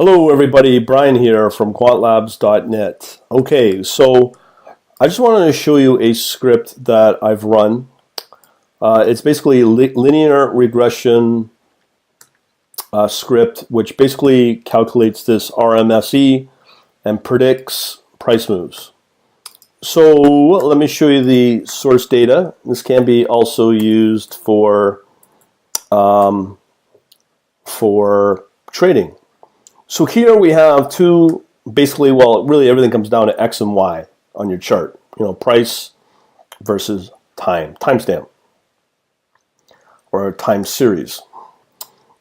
Hello everybody, Brian here from quantlabs.net. Okay, so I just wanted to show you a script that I've run. It's basically a linear regression script which basically calculates this RMSE and predicts price moves. So let me show you the source data. This can be also used for trading. So here we have two, basically, well, really everything comes down to X and Y on your chart. You know, price versus timestamp, or time series.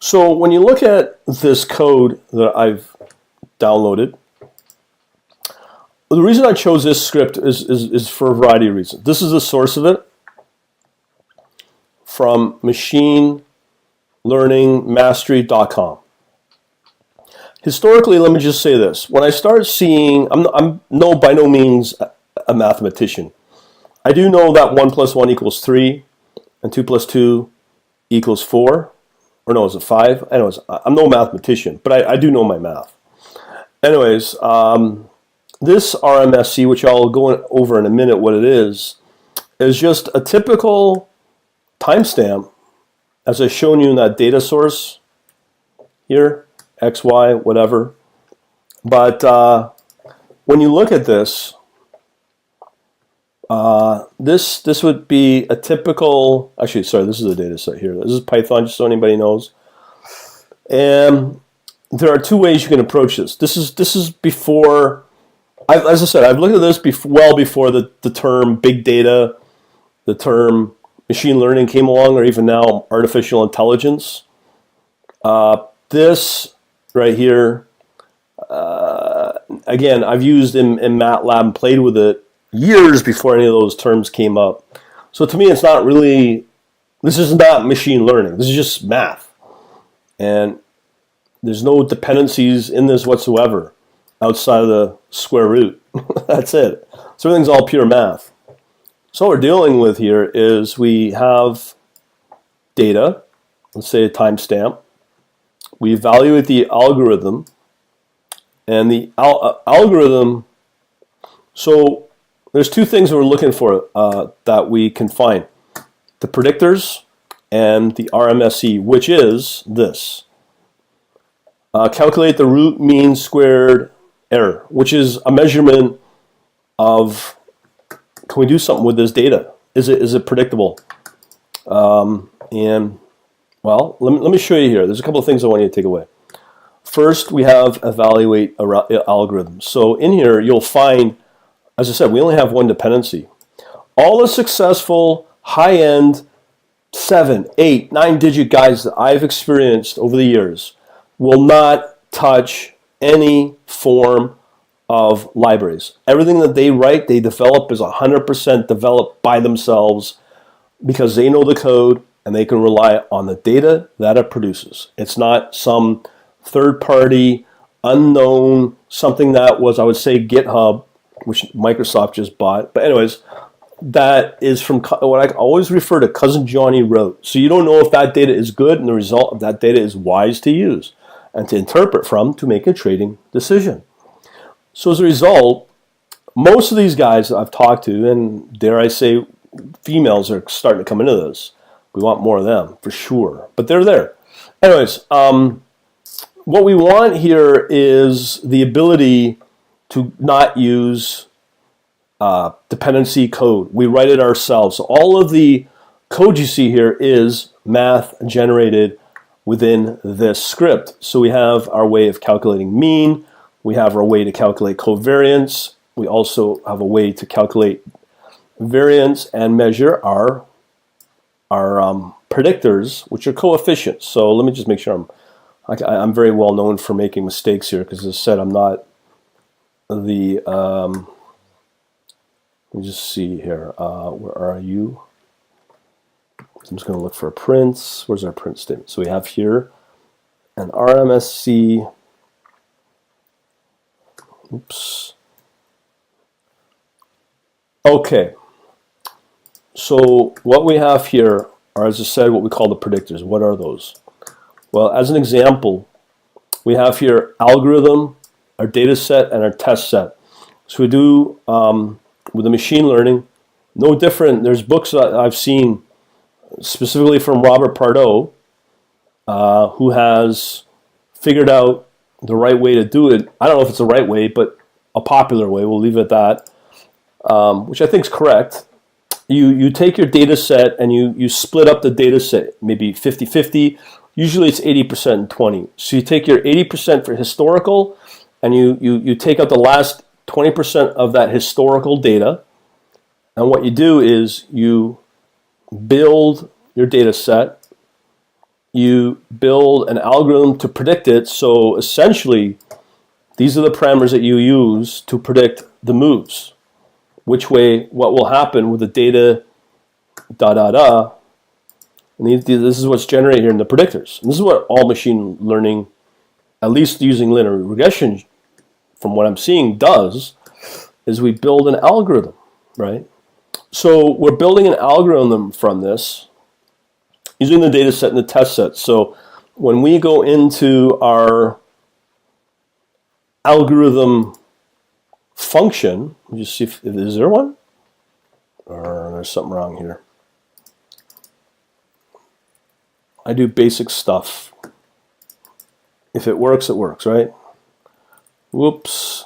So when you look at this code that I've downloaded, the reason I chose this script is for a variety of reasons. This is the source of it from machinelearningmastery.com. Historically, let me just say this. When I start seeing, I'm by no means a mathematician. I do know that 1 plus 1 equals 3, and 2 plus 2 equals 4. Or no, is it 5? Anyways, I'm no mathematician, but I do know my math. Anyways, this RMSE, which I'll go over in a minute what it is just a typical timestamp, as I've shown you in that data source here. X, Y, whatever. But when you look at this, this would be a typical. Actually, sorry, this is a data set here. This is Python, just so anybody knows. And there are two ways you can approach this. This is before. As I said, I've looked at this well before the term big data, the term machine learning came along, or even now artificial intelligence. This right here, again, I've used in MATLAB and played with it years before any of those terms came up. So to me, it's not really, this is not machine learning. This is just math. And there's no dependencies in this whatsoever outside of the square root. That's it. So everything's all pure math. So what we're dealing with here is we have data, let's say a timestamp. We evaluate the algorithm, and the algorithm, so there's two things we're looking for that we can find. The predictors and the RMSE, which is this. Calculate the root mean squared error, which is a measurement of, can we do something with this data? Is it predictable? Well, let me show you here. There's a couple of things I want you to take away. First, we have evaluate algorithms. So in here, you'll find, as I said, we only have one dependency. All the successful high-end 7, 8, 9-digit guys that I've experienced over the years will not touch any form of libraries. Everything that they write, they develop is 100% developed by themselves because they know the code, and they can rely on the data that it produces. It's not some third-party, unknown, something that was, I would say, GitHub, which Microsoft just bought. But anyways, that is from what I always refer to Cousin Johnny wrote. So you don't know if that data is good, and the result of that data is wise to use and to interpret from to make a trading decision. So as a result, most of these guys that I've talked to, and dare I say, females are starting to come into this. We want more of them, for sure. But they're there. Anyways, what we want here is the ability to not use dependency code. We write it ourselves. So all of the code you see here is math generated within this script. So we have our way of calculating mean. We have our way to calculate covariance. We also have a way to calculate variance and measure our predictors, which are coefficients. So let me just make sure I'm very well known for making mistakes here, because as I said, I'm not the, let me just see here, where are you? I'm just going to look for a print. Where's our print statement? So we have here an RMSE, oops. Okay. So what we have here are, as I said, what we call the predictors. What are those? Well, as an example, we have here algorithm, our data set, and our test set. So we do with the machine learning, no different. There's books that I've seen specifically from Robert Pardo, who has figured out the right way to do it. I don't know if it's the right way, but a popular way. We'll leave it at that, which I think is correct. You take your data set and you split up the data set, maybe 50-50. Usually it's 80% and 20. So you take your 80% for historical, and you take out the last 20% of that historical data. And what you do is you build your data set, you build an algorithm to predict it. So essentially, these are the parameters that you use to predict the moves. Which way, what will happen with the data, And this is what's generated here in the predictors. And this is what all machine learning, at least using linear regression, from what I'm seeing, does, is we build an algorithm, right? So we're building an algorithm from this, using the data set and the test set. So when we go into our algorithm function, just see if is there one, or there's something wrong here. I do basic stuff. If it works, right? Whoops.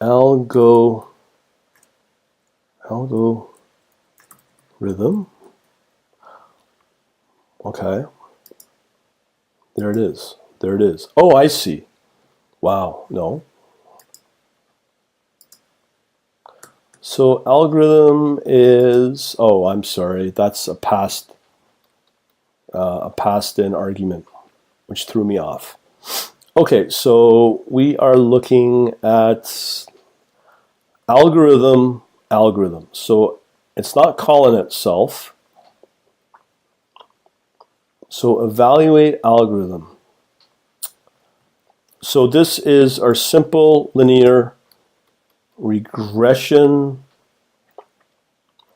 Algorithm. Okay. There it is. There it is. Oh, I see. Wow. No. So algorithm is, oh, I'm sorry. That's a passed in argument, which threw me off. Okay, so we are looking at algorithm. So it's not calling itself. So evaluate algorithm. So this is our simple linear regression.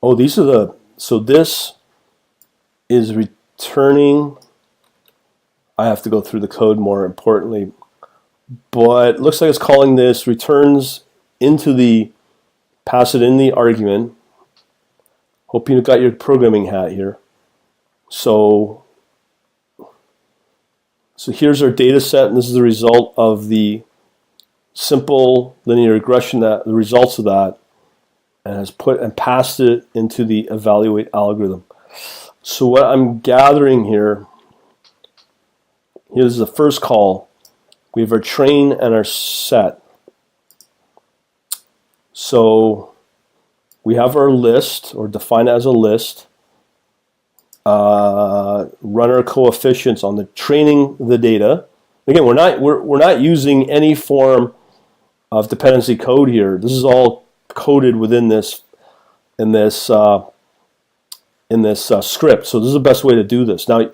Oh, these are the, so this is returning. I have to go through the code more importantly, but it looks like it's calling this returns into the, pass it in the argument. Hope you got your programming hat here. So here's our data set, and this is the result of the simple linear regression, that the results of that, and has put and passed it into the evaluate algorithm. So what I'm gathering here, here's the first call. We have our train and our set. So we have our list, or define it as a list. Run our coefficients on the training the data. Again, we're not using any form of dependency code here. This is all coded within this script. So this is the best way to do this. Now,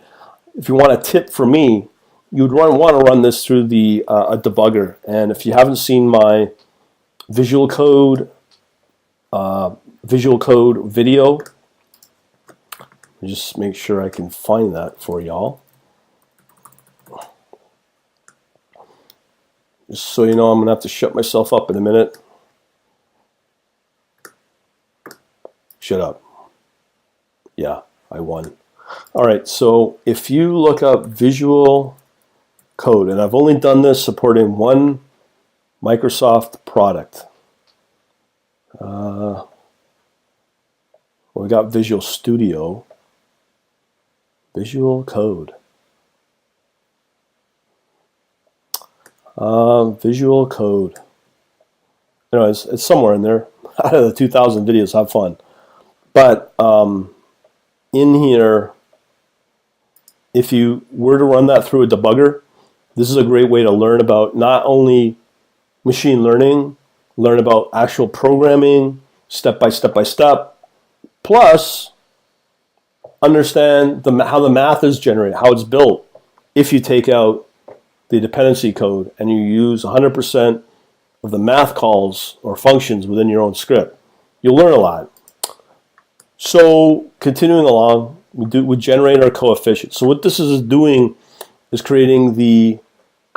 if you want a tip from me, you'd want to run this through the a debugger. And if you haven't seen my visual code video, just make sure I can find that for y'all. Just so you know, I'm gonna have to shut myself up in a minute. Shut up. Yeah, I won. All right, so if you look up visual code, and I've only done this supporting one Microsoft product. We got Visual Studio. Visual code. Visual code. Anyways, it's somewhere in there. Out of the 2,000 videos, have fun. But in here, if you were to run that through a debugger, this is a great way to learn about not only machine learning, learn about actual programming, step by step, plus understand how the math is generated, how it's built. If you take out the dependency code and you use 100% of the math calls or functions within your own script, you'll learn a lot. So continuing along, we generate our coefficients. So what this is doing is creating the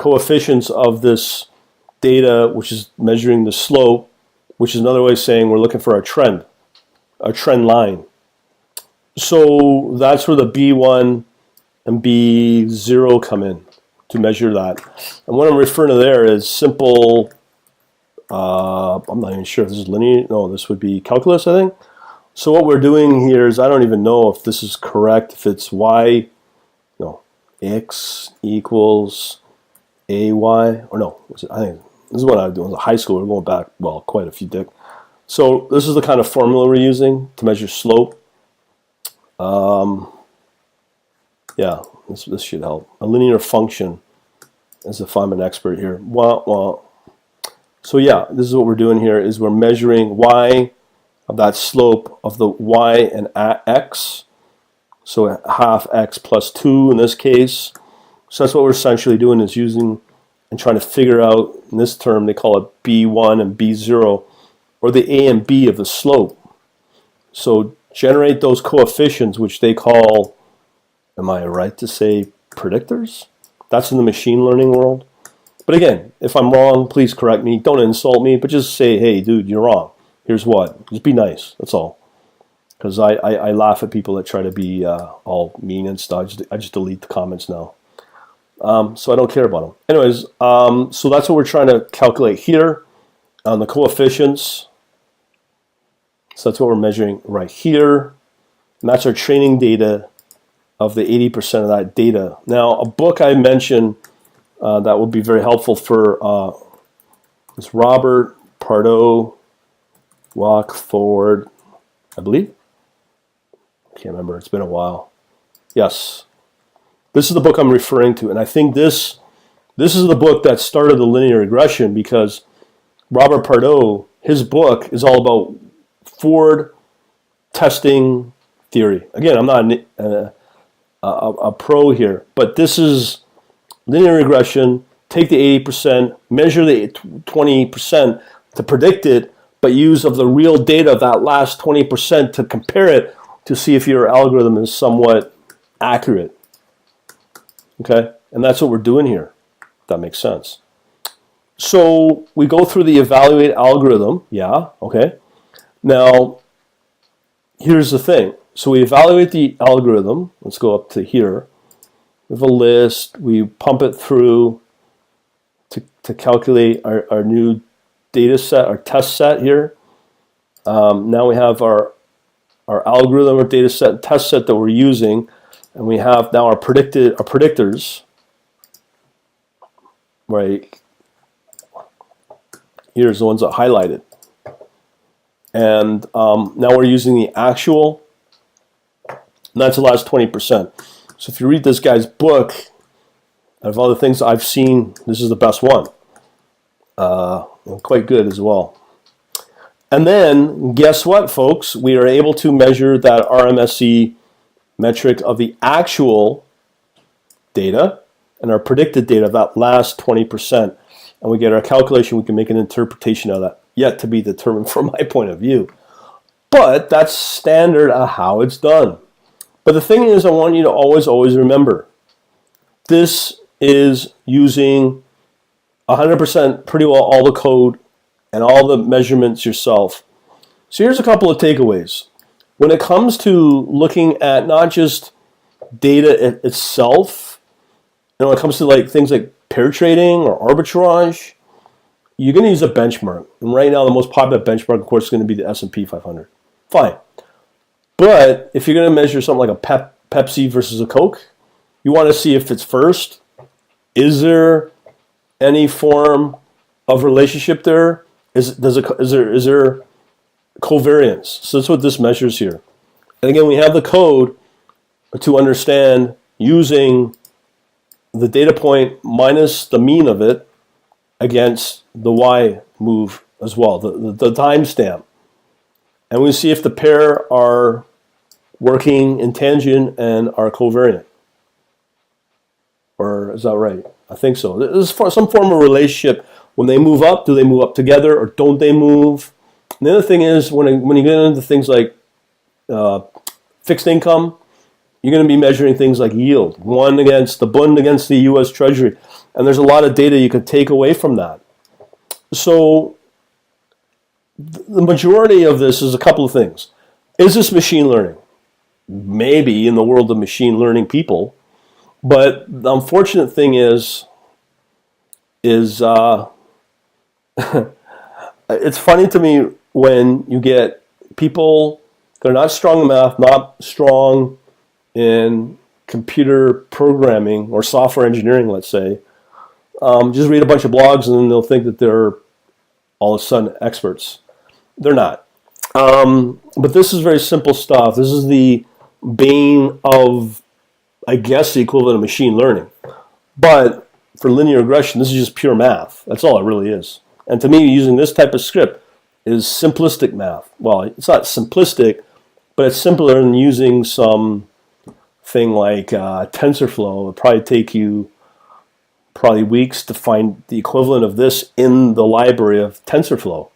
coefficients of this data, which is measuring the slope, which is another way of saying we're looking for a trend line. So that's where the B1 and B0 come in to measure that. And what I'm referring to there is simple, I'm not even sure if this is linear, no, this would be calculus, I think. So what we're doing here is, I don't even know if this is correct, if it's y, no, x equals ay, or no, I think this is what I was doing in high school. We're going back, well, quite a few decades. So this is the kind of formula we're using to measure slope. Yeah, this should help. A linear function, as if I'm an expert here. So yeah, this is what we're doing here, is we're measuring y of that slope of the y and x. So half x plus 2 in this case. So that's what we're essentially doing, is using and trying to figure out, in this term they call it B1 and B0, or the a and b of the slope. So generate those coefficients, which they call, am I right to say predictors? That's in the machine learning world. But again, if I'm wrong, please correct me. Don't insult me, but just say, hey, dude, you're wrong. Here's what. Just be nice. That's all. Because I laugh at people that try to be all mean and stuff. I just delete the comments now. So I don't care about them. Anyways, so that's what we're trying to calculate here on the coefficients. So that's what we're measuring right here. And that's our training data of the 80% of that data. Now, a book I mentioned that will be very helpful for is Robert Pardo, Walk Forward, I believe. I can't remember. It's been a while. Yes. This is the book I'm referring to. And I think this is the book that started the linear regression, because Robert Pardo, his book is all about forward testing theory. Again, I'm not a pro here, but this is linear regression. Take the 80%, measure the 20% to predict it, but use of the real data of that last 20% to compare it to see if your algorithm is somewhat accurate. Okay, and that's what we're doing here, if that makes sense. So we go through the evaluate algorithm. Yeah, okay. Now, here's the thing. So we evaluate the algorithm. Let's go up to here. We have a list. We pump it through to calculate our new data set, our test set here. Now we have our algorithm, our data set, test set that we're using. And we have now our predictors, right? Here's the ones that highlighted. And now we're using the actual, and that's the last 20%. So if you read this guy's book, out of all the things I've seen, this is the best one. And quite good as well. And then, guess what, folks? We are able to measure that RMSE metric of the actual data and our predicted data of that last 20%. And we get our calculation. We can make an interpretation of that, yet to be determined from my point of view. But that's standard of how it's done. But the thing is, I want you to always remember, this is using 100% pretty well all the code and all the measurements yourself. So here's a couple of takeaways. When it comes to looking at not just data itself, when it comes to like things like pair trading or arbitrage, you're going to use a benchmark. And right now, the most popular benchmark, of course, is going to be the S&P 500. Fine. But if you're going to measure something like a Pepsi versus a Coke, you want to see if it's first. Is there any form of relationship there? Is there covariance? So that's what this measures here. And again, we have the code to understand using the data point minus the mean of it against the Y move as well, the timestamp. And we see if the pair are working in tangent and are covariant. Or is that right? I think so. There's some form of relationship. When they move up, do they move up together or don't they move? And the other thing is, when you get into things like fixed income, you're going to be measuring things like yield. One against the Bund against the U.S. Treasury. And there's a lot of data you could take away from that. So the majority of this is a couple of things. Is this machine learning? Maybe in the world of machine learning people. But the unfortunate thing is it's funny to me when you get people that are not strong in math, not strong in computer programming or software engineering, let's say, just read a bunch of blogs and then they'll think that they're all of a sudden experts. They're not. But this is very simple stuff. This is the bane of, I guess, the equivalent of machine learning. But for linear regression, this is just pure math. That's all it really is. And to me, using this type of script is simplistic math. Well, it's not simplistic, but it's simpler than using some thing like TensorFlow. It'll probably take you weeks to find the equivalent of this in the library of TensorFlow.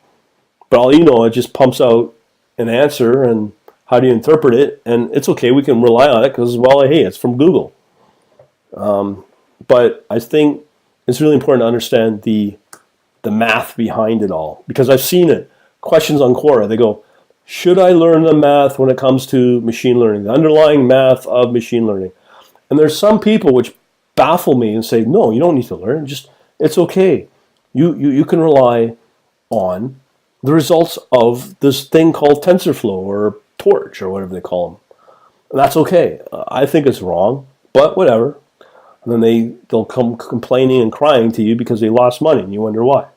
But all you know, it just pumps out an answer, and how do you interpret it? And it's okay, we can rely on it because, well, hey, it's from Google. But I think it's really important to understand the math behind it all, because I've seen it. Questions on Quora, they go, should I learn the math when it comes to machine learning, the underlying math of machine learning? And there's some people which baffle me and say, no, you don't need to learn. Just, it's okay. You can rely on the results of this thing called TensorFlow or Torch or whatever they call them. And that's okay. I think it's wrong, but whatever. And then they'll come complaining and crying to you because they lost money and you wonder why.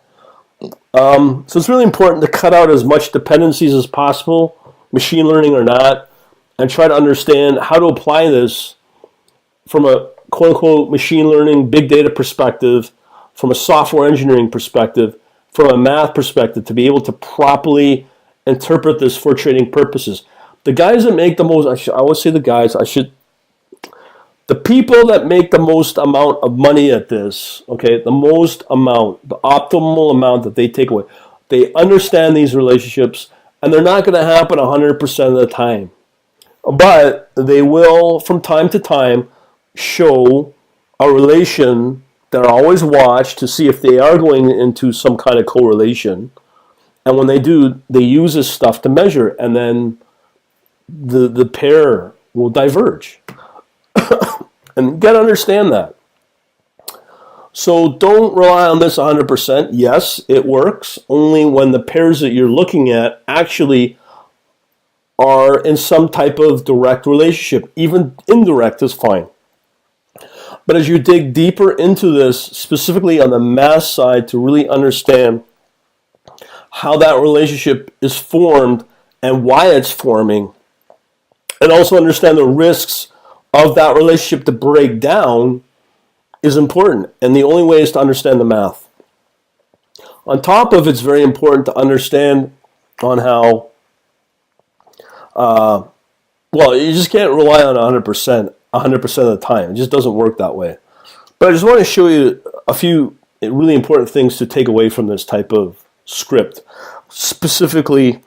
So it's really important to cut out as much dependencies as possible, machine learning or not, and try to understand how to apply this from a quote-unquote machine learning, big data perspective, from a software engineering perspective, from a math perspective, to be able to properly interpret this for trading purposes. The guys that make the most, I always say the guys, the people that make the most amount of money at this, okay, the most amount, the optimal amount that they take away, they understand these relationships, and they're not going to happen 100% of the time. But they will, from time to time, show a relation that are always watched to see if they are going into some kind of correlation. And when they do, they use this stuff to measure, and then the pair will diverge. And you got to understand that. So don't rely on this 100%. Yes, it works only when the pairs that you're looking at actually are in some type of direct relationship. Even indirect is fine. But as you dig deeper into this, specifically on the math side, to really understand how that relationship is formed and why it's forming, and also understand the risks of that relationship to break down, is important. And the only way is to understand the math. On top of it's very important to understand on how, well, you just can't rely on 100% of the time. It just doesn't work that way. But I just want to show you a few really important things to take away from this type of script, specifically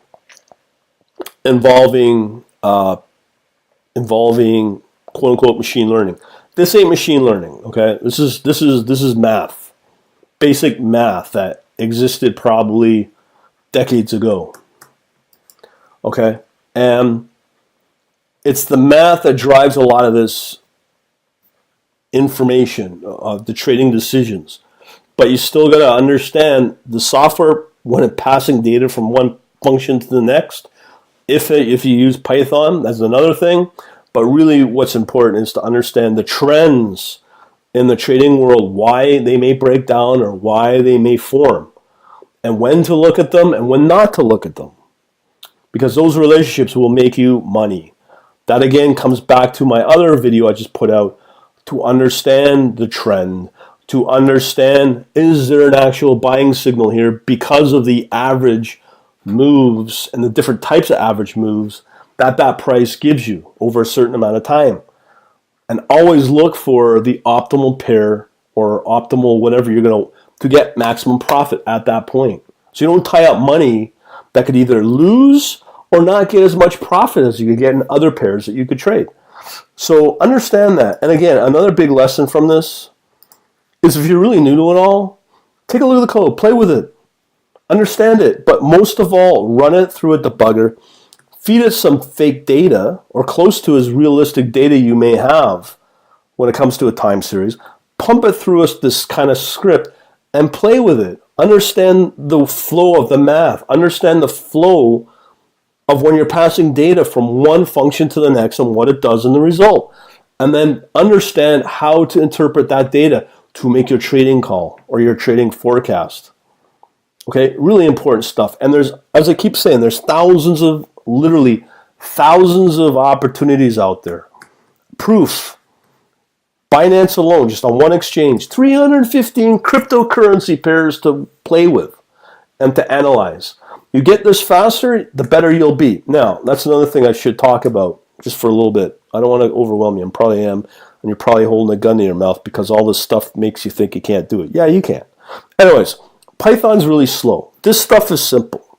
involving quote unquote machine learning. This ain't machine learning, okay? This is math, basic math that existed probably decades ago, okay? And it's the math that drives a lot of this information of the trading decisions. But you still got to understand the software when it's passing data from one function to the next. If you use Python, that's another thing. But really what's important is to understand the trends in the trading world, why they may break down or why they may form, and when to look at them and when not to look at them. Because those relationships will make you money. That again comes back to my other video I just put out, to understand the trend, to understand, is there an actual buying signal here because of the average moves and the different types of average moves that price gives you over a certain amount of time. And always look for the optimal pair or optimal whatever you're going to get maximum profit at that point. So you don't tie up money that could either lose or not get as much profit as you could get in other pairs that you could trade. So understand that. And again, another big lesson from this is if you're really new to it all, take a look at the code, play with it, understand it, but most of all, run it through a debugger, feed it some fake data, or close to as realistic data you may have when it comes to a time series, pump it through this kind of script, and play with it. Understand the flow of the math, understand the flow of when you're passing data from one function to the next and what it does in the result. And then understand how to interpret that data to make your trading call or your trading forecast. Okay, really important stuff. And there's, as I keep saying, there's literally thousands of opportunities out there. Proof. Binance alone, just on one exchange, 315 cryptocurrency pairs to play with and to analyze. You get this faster, the better you'll be. Now, that's another thing I should talk about just for a little bit. I don't want to overwhelm you. I probably am. And you're probably holding a gun to your mouth because all this stuff makes you think you can't do it. Yeah, you can. Anyways, Python's really slow. This stuff is simple.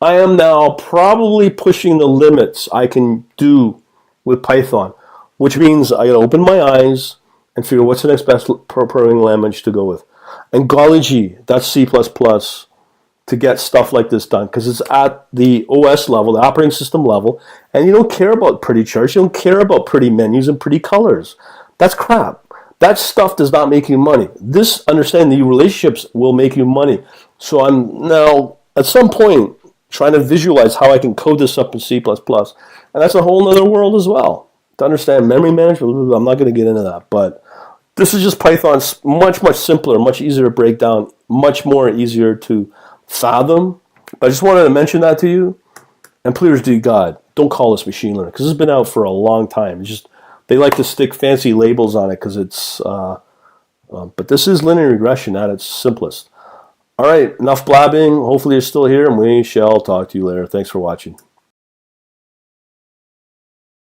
I am now probably pushing the limits I can do with Python, which means I gotta open my eyes and figure what's the next best programming language to go with. And golly gee, that's C++ to get stuff like this done, because it's at the OS level, the operating system level, and you don't care about pretty charts, you don't care about pretty menus and pretty colors. That's crap. That stuff does not make you money. This, understanding the relationships will make you money. So I'm now, at some point, trying to visualize how I can code this up in C++, and that's a whole other world as well. To understand memory management, I'm not going to get into that, but this is just Python's much, much simpler, much easier to break down, much more easier to fathom. I just wanted to mention that to you. And please, dear God, don't call this machine learning, because it's been out for a long time. It's just they like to stick fancy labels on it because it's. But this is linear regression at its simplest. All right, enough blabbing. Hopefully you're still here, and we shall talk to you later. Thanks for watching.